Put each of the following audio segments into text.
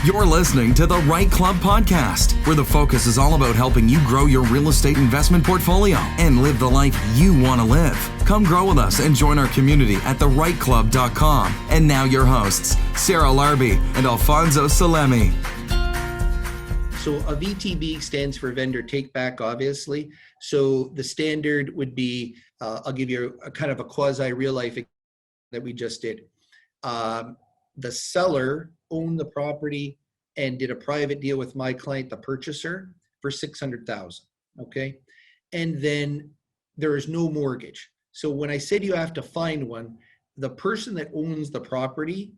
You're listening to the REITE Club podcast, where the focus is all about helping you grow your real estate investment portfolio and live the life you want to live. Come grow with us and join our community at thereiteclub.com. And now your hosts, Sarah Larby and Alfonso Salemi. So a VTB stands for vendor take back, obviously. So the standard would be, I'll give you a kind of a quasi real life that we just did. The seller owned the property and did a private deal with my client, the purchaser, for $600,000. Okay. And then there is no mortgage. So when I said you have to find one, the person that owns the property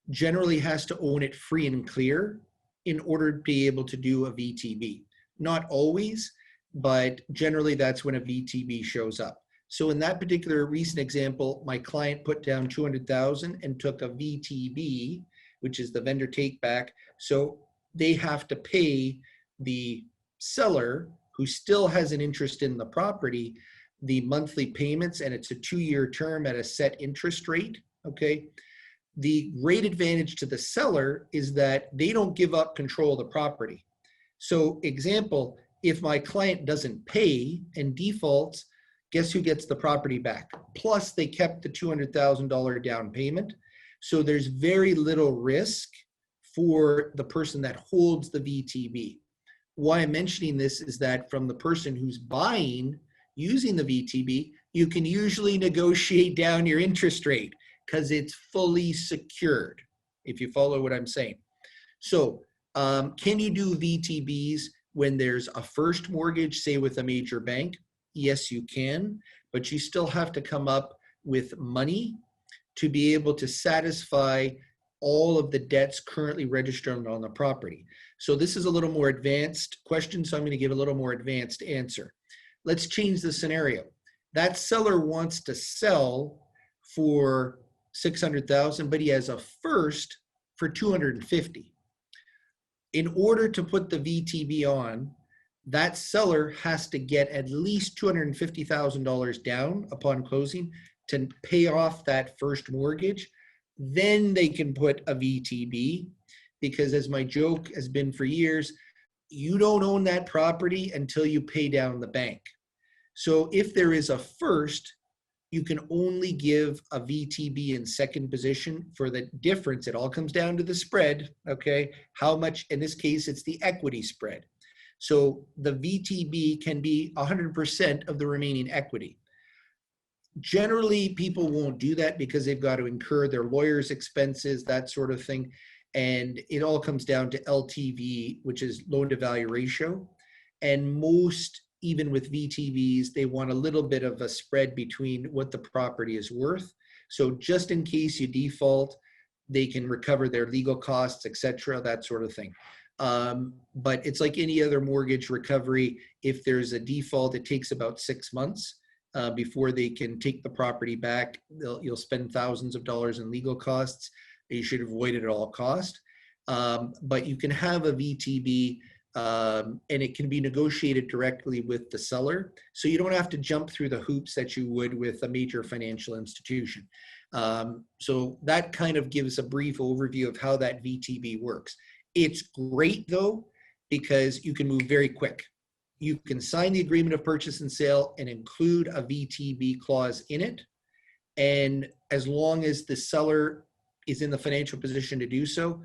generally has to own it free and clear in order to be able to do a VTB. Not always, but generally that's when a VTB shows up. So in that particular recent example, my client put down $200,000 and took a VTB, which is the vendor take back. So they have to pay the seller, who still has an interest in the property, the monthly payments, and it's a 2-year term at a set interest rate. Okay. The great advantage to the seller is that they don't give up control of the property. So example, if my client doesn't pay and defaults, guess who gets the property back? Plus they kept the $200,000 down payment. So there's very little risk for the person that holds the VTB. Why I'm mentioning this is that from the person who's buying using the VTB, you can usually negotiate down your interest rate because it's fully secured, if you follow what I'm saying. So can you do VTBs when there's a first mortgage, say with a major bank? Yes, you can, but you still have to come up with money to be able to satisfy all of the debts currently registered on the property. So this is a little more advanced question, so I'm going to give a little more advanced answer. Let's change the scenario. That seller wants to sell for $600,000, but he has a first for $250,000. In order to put the VTB on, that seller has to get at least $250,000 down upon closing to pay off that first mortgage. Then they can put a VTB, because as my joke has been for years, you don't own that property until you pay down the bank. So if there is a first, you can only give a VTB in second position for the difference. It all comes down to the spread, okay? How much, in this case, it's the equity spread. So the VTB can be 100% of the remaining equity. Generally, people won't do that because they've got to incur their lawyer's expenses, that sort of thing. And it all comes down to LTV, which is loan to value ratio. And most, even with VTBs, they want a little bit of a spread between what the property is worth. So just in case you default, they can recover their legal costs, etc., that sort of thing. But it's like any other mortgage recovery. If there's a default, it takes about 6 months before they can take the property back. You'll spend thousands of dollars in legal costs. You should avoid it at all cost. But you can have a VTB and it can be negotiated directly with the seller. So you don't have to jump through the hoops that you would with a major financial institution. So that kind of gives a brief overview of how that VTB works. It's great though, because you can move very quick. You can sign the agreement of purchase and sale and include a VTB clause in it. And as long as the seller is in the financial position to do so,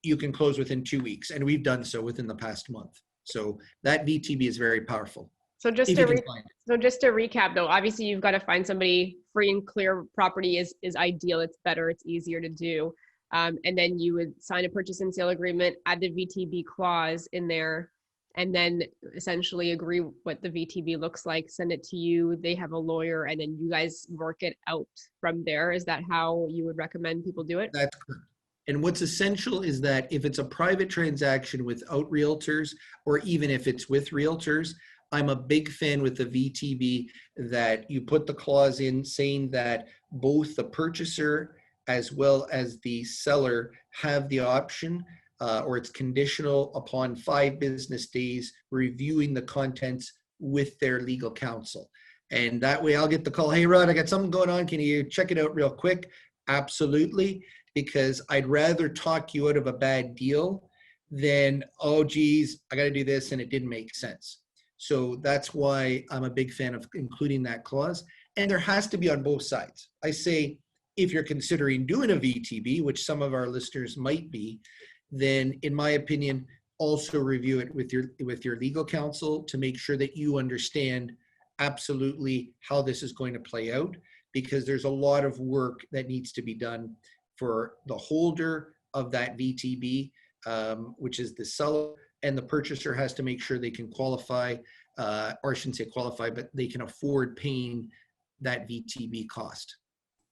you can close within 2 weeks. And we've done so within the past month. So that VTB is very powerful. So just to recap though, obviously you've got to find somebody. Free and clear property is ideal. It's better. It's easier to do. And then you would sign a purchase and sale agreement, add the VTB clause in there, and then essentially agree what the VTB looks like, send it to you, they have a lawyer, and then you guys work it out from there. Is that how you would recommend people do it? That's correct. And what's essential is that if it's a private transaction without realtors, or even if it's with realtors, I'm a big fan with the VTB that you put the clause in saying that both the purchaser as well as the seller have the option, or it's conditional upon 5 business days reviewing the contents with their legal counsel. And that way I'll get the call, hey Rod, I got something going on, can you check it out real quick? Absolutely, because I'd rather talk you out of a bad deal then, oh geez, I got to do this and it didn't make sense. So that's why I'm a big fan of including that clause. And there has to be on both sides. I say, if you're considering doing a VTB, which some of our listeners might be, then in my opinion, also review it with your legal counsel to make sure that you understand absolutely how this is going to play out, because there's a lot of work that needs to be done for the holder of that VTB, which is the seller, and the purchaser has to make sure they can qualify, or I shouldn't say qualify, but they can afford paying that VTB cost.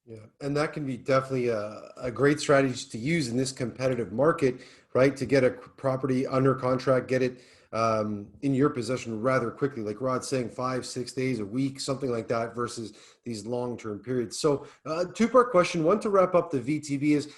Yeah, and that can be definitely a great strategy to use in this competitive market, right? To get a property under contract, get it in your possession rather quickly, like Rod's saying, 5-6 days, a week, something like that, versus these long-term periods. So two-part question. One, to wrap up the VTB is,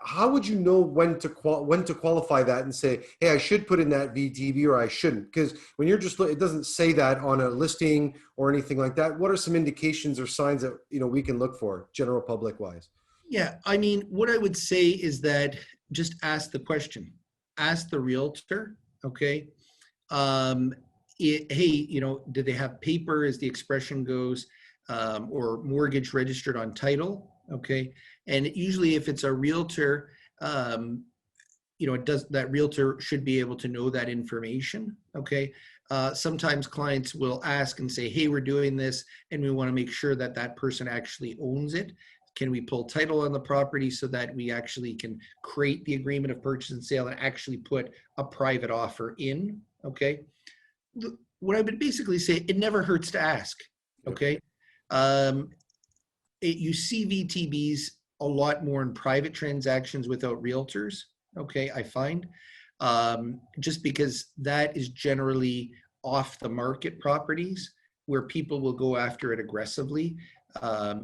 how would you know when to qualify that and say, hey, I should put in that VTB or I shouldn't? Because when you're just, it doesn't say that on a listing or anything like that. What are some indications or signs that, we can look for, general public wise? Yeah, I mean, what I would say is that just ask the question, ask the realtor. Okay. Hey, do they have paper, as the expression goes, or mortgage registered on title? Okay. And usually if it's a realtor, that realtor should be able to know that information. Okay. Sometimes clients will ask and say, hey, we're doing this and we want to make sure that that person actually owns it. Can we pull title on the property so that we actually can create the agreement of purchase and sale and actually put a private offer in? Okay. What I would basically say, it never hurts to ask. Okay. You see VTBs a lot more in private transactions without realtors. Okay. I find just because that is generally off the market properties where people will go after it aggressively.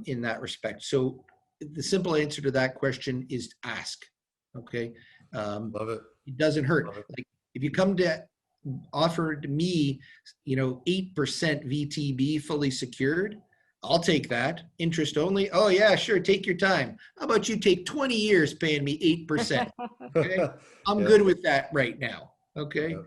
In that respect. So the simple answer to that question is ask. Okay. Love it. It doesn't hurt. Like if you come to offer to me, 8% VTB fully secured, I'll take that. Interest only. Oh yeah, sure. Take your time. How about you take 20 years paying me 8%? Okay. I'm good with that right now. Okay. Yeah.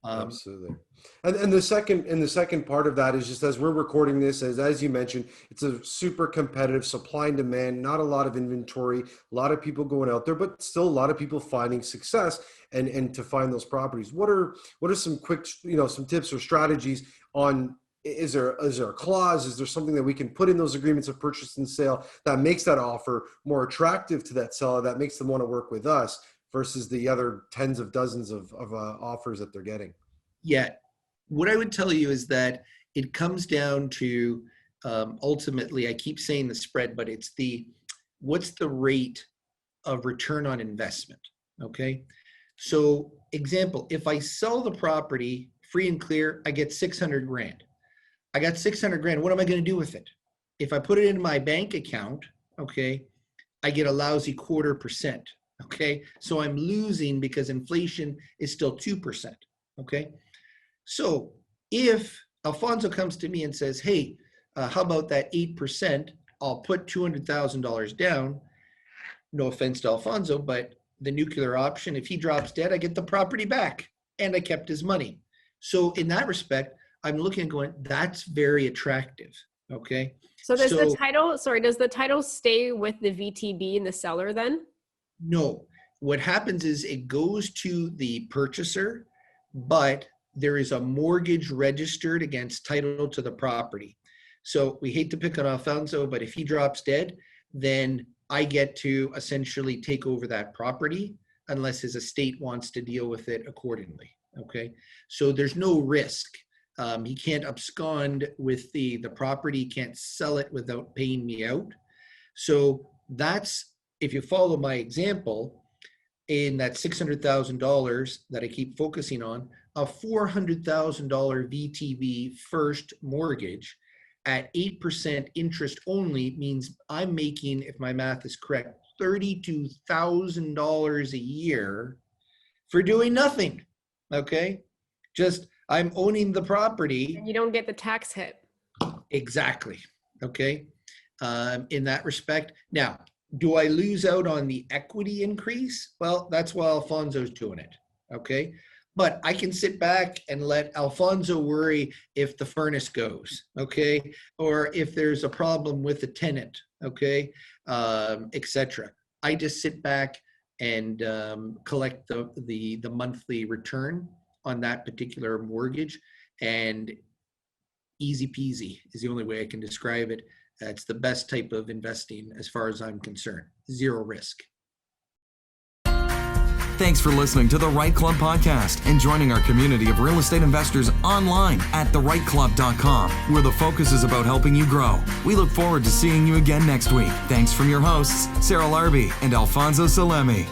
Absolutely. And the second part of that is just, as we're recording this, as you mentioned, it's a super competitive supply and demand, not a lot of inventory, a lot of people going out there, but still a lot of people finding success and to find those properties. What are some quick, some tips or strategies on, is there a clause? Is there something that we can put in those agreements of purchase and sale that makes that offer more attractive to that seller, that makes them want to work with us versus the other tens of dozens of offers that they're getting? Yeah. What I would tell you is that it comes down to, ultimately, I keep saying the spread, but it's what's the rate of return on investment? Okay. So example, if I sell the property free and clear, I get 600 grand. I got 600 grand. What am I going to do with it? If I put it in my bank account, okay, I get a lousy 0.25%. Okay. So I'm losing because inflation is still 2%. Okay. So if Alfonso comes to me and says, hey, how about that 8%? I'll put $200,000 down. No offense to Alfonso, but the nuclear option, if he drops dead, I get the property back and I kept his money. So in that respect, I'm looking and going, that's very attractive. Okay. So does the title stay with the VTB and the seller then? No. What happens is it goes to the purchaser, but there is a mortgage registered against title to the property. So we hate to pick on Alfonso, but if he drops dead, then I get to essentially take over that property unless his estate wants to deal with it accordingly. Okay. So there's no risk. He can't abscond with the property, can't sell it without paying me out. So that's, if you follow my example, in that $600,000 that I keep focusing on, a $400,000 VTB first mortgage at 8% interest only means I'm making, if my math is correct, $32,000 a year for doing nothing. Okay. Just, I'm owning the property. And you don't get the tax hit. Exactly. Okay. In that respect. Now, do I lose out on the equity increase? Well, that's why Alfonso's doing it. okay? But I can sit back and let Alfonso worry if the furnace goes, okay? Or if there's a problem with the tenant, okay? Etc. I just sit back and collect the monthly return on that particular mortgage, and easy peasy is the only way I can describe it. It's the best type of investing as far as I'm concerned. Zero risk. Thanks for listening to the REITE Club podcast and joining our community of real estate investors online at thereiteclub.com, where the focus is about helping you grow. We look forward to seeing you again next week. Thanks from your hosts, Sarah Larby and Alfonso Salemi.